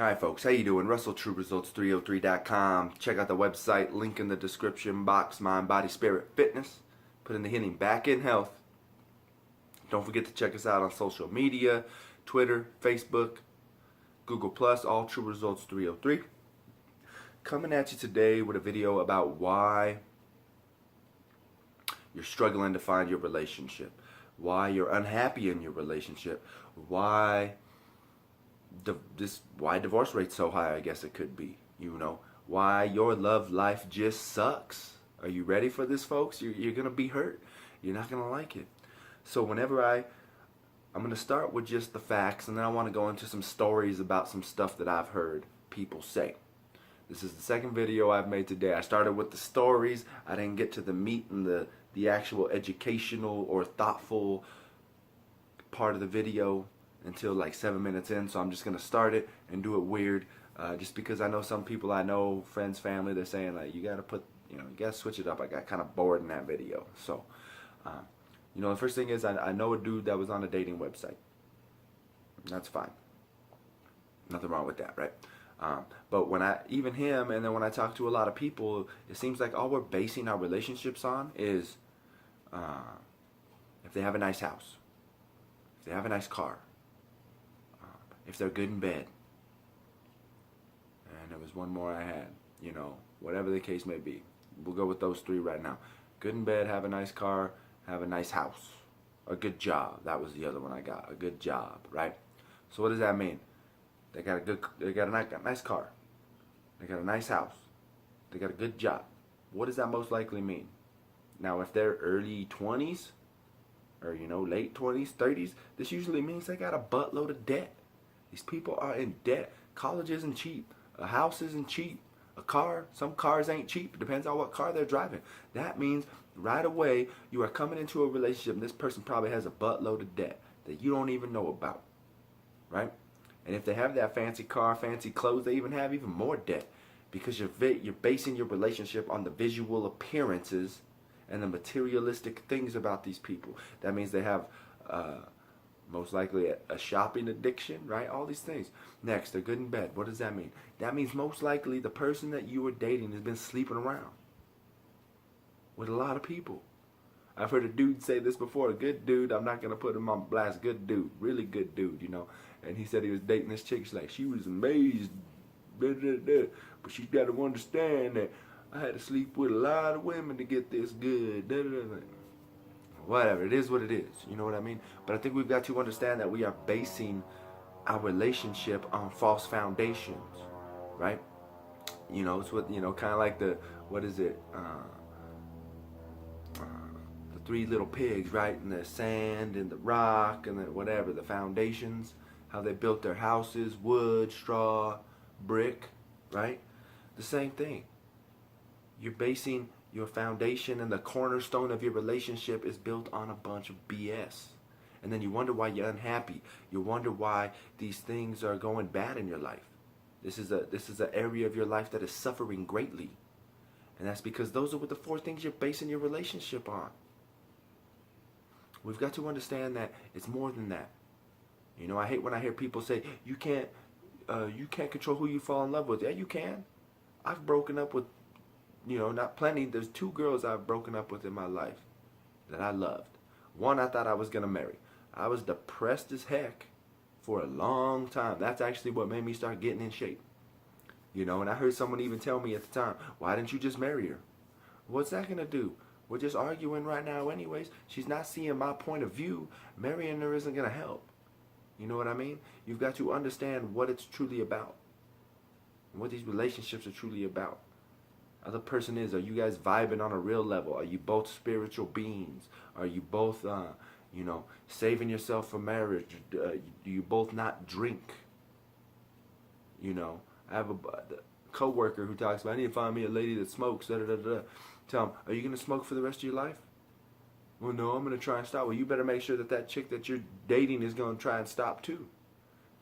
Alright folks, how you doing? RussellTrueResults303.com. Check out the website, link in the description box, Mind, Body, Spirit, Fitness. Putting the hitting back in health. Don't forget to check us out on social media, Twitter, Facebook, Google+, all True Results 303. Coming at you today with a video about why you're struggling to find your relationship, why you're unhappy in your relationship, why divorce rate's so high, I guess it could be, why your love life just sucks. Are you ready for this, folks? You're gonna be hurt. You're not gonna like it. So whenever I'm gonna start with just the facts, and then I want to go into some stories about some stuff that I've heard people say. This is the second video I've made today. I started with the stories. I didn't get to the meat and the actual educational or thoughtful part of the video until like 7 minutes in, so I'm just gonna start it and do it weird, just because I know some people I know, friends, family, they're saying like you gotta you gotta switch it up. I got kind of bored in that video. So the first thing is I know a dude that was on a dating website. That's fine, nothing wrong with that, right? But even him, and then when I talk to a lot of people, it seems like all we're basing our relationships on is if they have a nice house, if they have a nice car, if they're good in bed. And there was one more I had, whatever the case may be. We'll go with those three right now. Good in bed, have a nice car, have a nice house, a good job. That was the other one I got, a good job, right? So what does that mean? They got a nice car, they got a nice house, they got a good job. What does that most likely mean? Now, if they're early 20s, or late 20s, 30s, this usually means they got a buttload of debt. These people are in debt. College isn't cheap. A house isn't cheap. A car, some cars ain't cheap. It depends on what car they're driving. That means right away you are coming into a relationship and this person probably has a buttload of debt that you don't even know about, right? And if they have that fancy car, fancy clothes, they even have even more debt, because you're basing your relationship on the visual appearances and the materialistic things about these people. That means they have most likely a shopping addiction, right? All these things. Next, they're good in bed. What does that mean? That means most likely the person that you were dating has been sleeping around with a lot of people. I've heard a dude say this before, a good dude, I'm not going to put him on blast, good dude, really good dude, and he said he was dating this chick. She's like, she was amazed, but she's got to understand that I had to sleep with a lot of women to get this good. Whatever, it is what it is, you know what I mean? But I think we've got to understand that we are basing our relationship on false foundations, right? It's what, kind of like the three little pigs, right? And the sand and the rock and the whatever, the foundations, how they built their houses, wood, straw, brick, right? The same thing. You're basing your foundation, and the cornerstone of your relationship is built on a bunch of BS. And then you wonder why you're unhappy. You wonder why these things are going bad in your life. This is an area of your life that is suffering greatly. And that's because those are the four things you're basing your relationship on. We've got to understand that it's more than that. I hate when I hear people say, you can't control who you fall in love with. Yeah, you can. I've broken up with, not plenty. There's 2 girls I've broken up with in my life that I loved. One I thought I was going to marry. I was depressed as heck for a long time. That's actually what made me start getting in shape. And I heard someone even tell me at the time, why didn't you just marry her? What's that going to do? We're just arguing right now anyways. She's not seeing my point of view. Marrying her isn't going to help. You know what I mean? You've got to understand what it's truly about, and what these relationships are truly about. Other person is, are you guys vibing on a real level? Are you both spiritual beings? Are you both, saving yourself for marriage? Do you both not drink? I have a co-worker who talks about, I need to find me a lady that smokes, da da da da. Tell him, are you going to smoke for the rest of your life? Well, no, I'm going to try and stop. Well, you better make sure that chick that you're dating is going to try and stop too.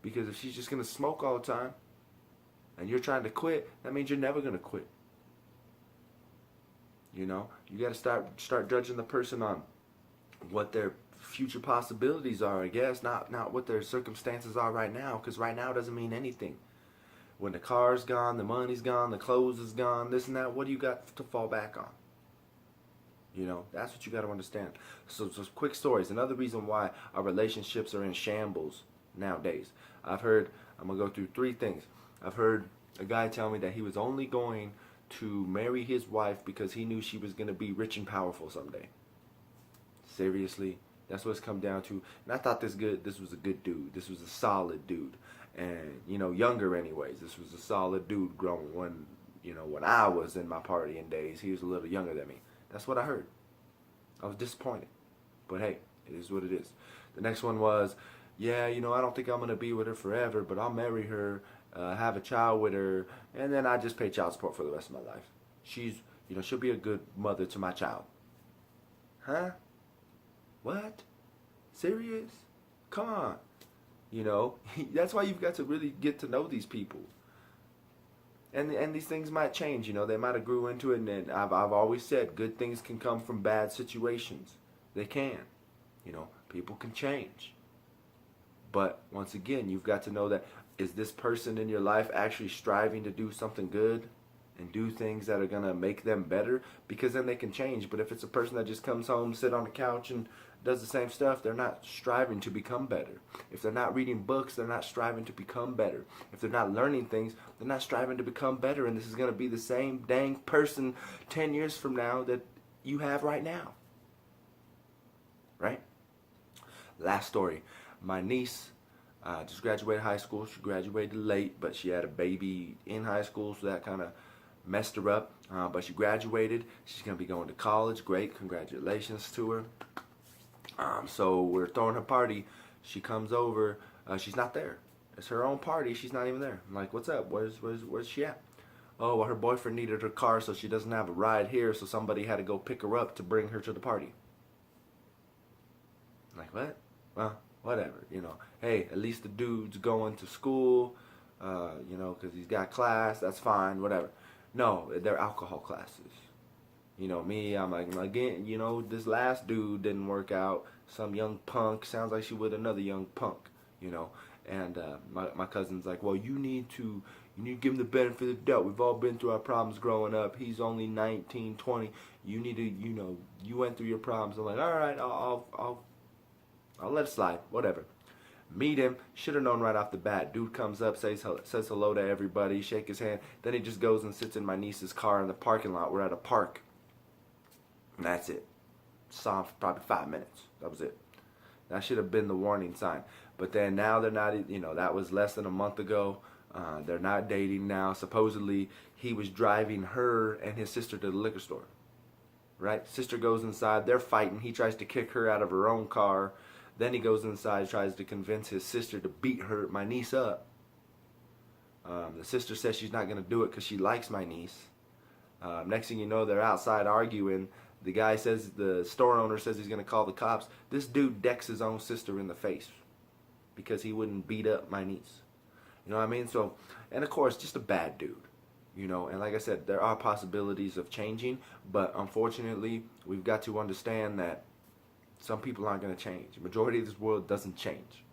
Because if she's just going to smoke all the time and you're trying to quit, that means you're never going to quit. You got to start judging the person on what their future possibilities are, I guess, not what their circumstances are right now, because right now doesn't mean anything. when the car's gone, the money's gone, the clothes is gone, this and that, what do you got to fall back on? You know, that's what you got to understand. So quick stories. Another reason why our relationships are in shambles nowadays. I'm going to go through three things. I've heard a guy tell me that he was only going to marry his wife because he knew she was going to be rich and powerful someday. Seriously? That's what it's come down to. And I thought this was a good dude. This was a solid dude. And, you know, younger anyways. This was a solid dude growing when I was in my partying days. He was a little younger than me. That's what I heard. I was disappointed. But hey, it is what it is. The next one was, yeah, I don't think I'm going to be with her forever, but I'll marry her, have a child with her, and then I just pay child support for the rest of my life. She'll be a good mother to my child. Huh? What? Serious? Come on. That's why you've got to really get to know these people. And these things might change, they might have grew into it, and I've always said good things can come from bad situations. They can. People can change. But once again, you've got to know that, is this person in your life actually striving to do something good and do things that are going to make them better? Because then they can change. But if it's a person that just comes home, sit on the couch and does the same stuff, they're not striving to become better. If they're not reading books, they're not striving to become better. If they're not learning things, they're not striving to become better. And this is going to be the same dang person 10 years from now that you have right now. Right? Last story. My niece just graduated high school. She graduated late, but she had a baby in high school, so that kind of messed her up. But she graduated. She's going to be going to college. Great. Congratulations to her. So we're throwing her party. She comes over. She's not there. It's her own party. She's not even there. I'm like, what's up? Where's she at? Oh, well, her boyfriend needed her car, so she doesn't have a ride here, so somebody had to go pick her up to bring her to the party. I'm like, what? Well, whatever, Hey, at least the dude's going to school, because he's got class. That's fine, whatever. No, they're alcohol classes. Me, I'm like, again, this last dude didn't work out. Some young punk, sounds like she with another young punk, And my cousin's like, well, you need to give him the benefit of the doubt. We've all been through our problems growing up. He's only 19, 20. You need to, you went through your problems. I'm like, all right, I'll let it slide, whatever. Meet him. Should have known right off the bat. Dude comes up, says hello to everybody, shake his hand. Then he just goes and sits in my niece's car in the parking lot. We're at a park. And that's it. Saw him for probably 5 minutes. That was it. That should have been the warning sign. But then now they're not, that was less than a month ago. They're not dating now. Supposedly, he was driving her and his sister to the liquor store. Right? Sister goes inside. They're fighting. He tries to kick her out of her own car. Then he goes inside, tries to convince his sister to beat my niece up. The sister says she's not going to do it because she likes my niece. Next thing you know, they're outside arguing. The store owner says he's going to call the cops. This dude decks his own sister in the face because he wouldn't beat up my niece. You know what I mean? So, and of course, just a bad dude. And like I said, there are possibilities of changing, but unfortunately, we've got to understand that some people aren't going to change. The majority of this world doesn't change,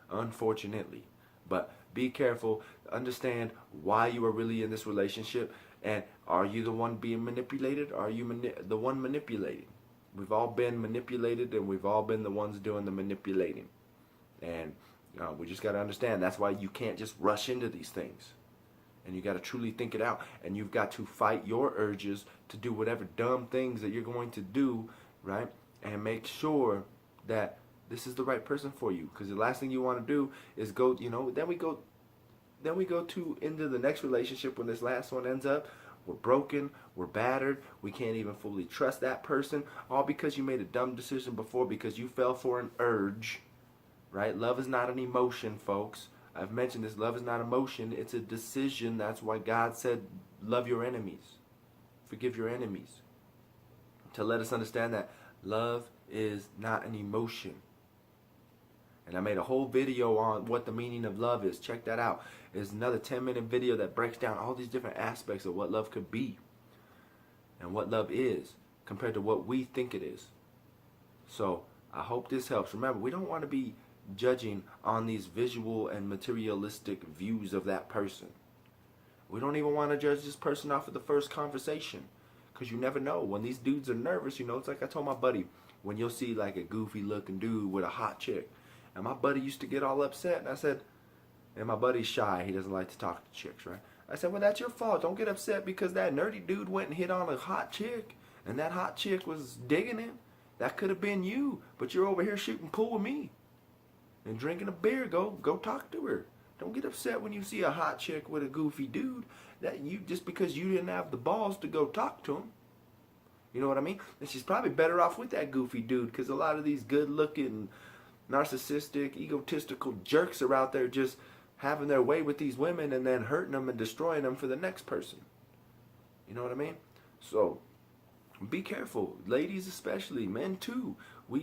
unfortunately. But be careful. Understand why you are really in this relationship. And are you the one being manipulated? Or are you the one manipulating? We've all been manipulated, and we've all been the ones doing the manipulating. And we just got to understand that's why you can't just rush into these things. And you got to truly think it out. And you've got to fight your urges to do whatever dumb things that you're going to do, right? And make sure that this is the right person for you. Because the last thing you want to do is go, then we go into the next relationship when this last one ends up. We're broken, we're battered, we can't even fully trust that person, all because you made a dumb decision before because you fell for an urge, right? Love is not an emotion, folks. I've mentioned this, love is not emotion, it's a decision. That's why God said, love your enemies, forgive your enemies. To let us understand that love is not an emotion. And I made a whole video on what the meaning of love is. Check that out. There's another 10-minute video that breaks down all these different aspects of what love could be and what love is compared to what we think it is. So I hope this helps. Remember, we don't want to be judging on these visual and materialistic views of that person. We don't even want to judge this person off of the first conversation, because you never know. When these dudes are nervous, you know, it's like I told my buddy, when you'll see like a goofy looking dude with a hot chick. And my buddy used to get all upset, and I said, and my buddy's shy, he doesn't like to talk to chicks, right? I said, well, that's your fault. Don't get upset because that nerdy dude went and hit on a hot chick, and that hot chick was digging him. That could have been you, but you're over here shooting pool with me and drinking a beer. Go talk to her. Don't get upset when you see a hot chick with a goofy dude. That you, just because you didn't have the balls to go talk to him. You know what I mean? And she's probably better off with that goofy dude, because a lot of these good-looking, narcissistic, egotistical jerks are out there just having their way with these women and then hurting them and destroying them for the next person. You know what I mean? So be careful, ladies especially, men too. We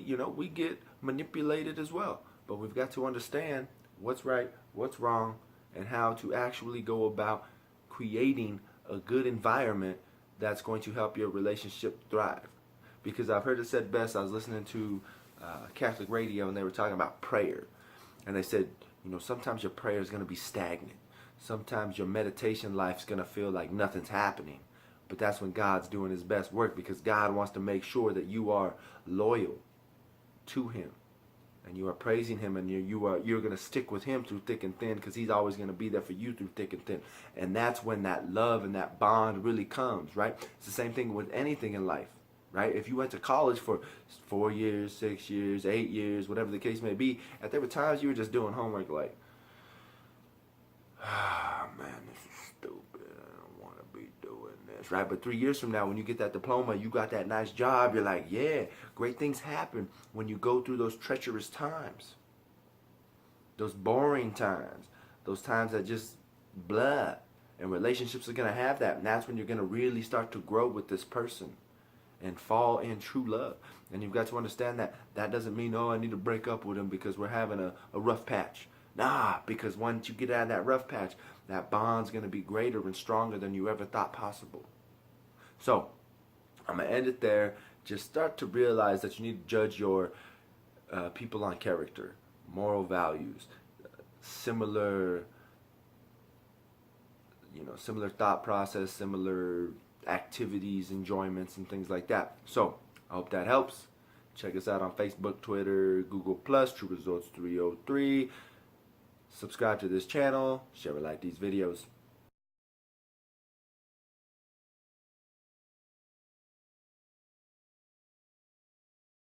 get manipulated as well, but we've got to understand what's right, what's wrong, and how to actually go about creating a good environment that's going to help your relationship thrive. Because I've heard it said best. I was listening to Catholic radio, and they were talking about prayer, and they said, you know, sometimes your prayer is going to be stagnant. Sometimes your meditation life's going to feel like nothing's happening. But that's when God's doing his best work, because God wants to make sure that you are loyal to him, and you are praising him, and you're going to stick with him through thick and thin, because he's always going to be there for you through thick and thin. And that's when that love and that bond really comes, right? It's the same thing with anything in life, right? If you went to college for 4 years, 6 years, 8 years, whatever the case may be, and there were times you were just doing homework like, man, this is stupid. I don't want to be doing this, right? But 3 years from now, when you get that diploma, you got that nice job, you're like, yeah, great things happen when you go through those treacherous times, those boring times, those times that just blah. And relationships are going to have that, and that's when you're going to really start to grow with this person and fall in true love. And you've got to understand that that doesn't mean, oh, I need to break up with him because we're having a rough patch. Nah, because once you get out of that rough patch, that bond's going to be greater and stronger than you ever thought possible. So, I'm going to end it there. Just start to realize that you need to judge your people on character, moral values, similar thought process, similar activities, enjoyments, and things like that. So, I hope that helps. Check us out on Facebook, Twitter, Google+, True Results 303. Subscribe to this channel, share and like these videos.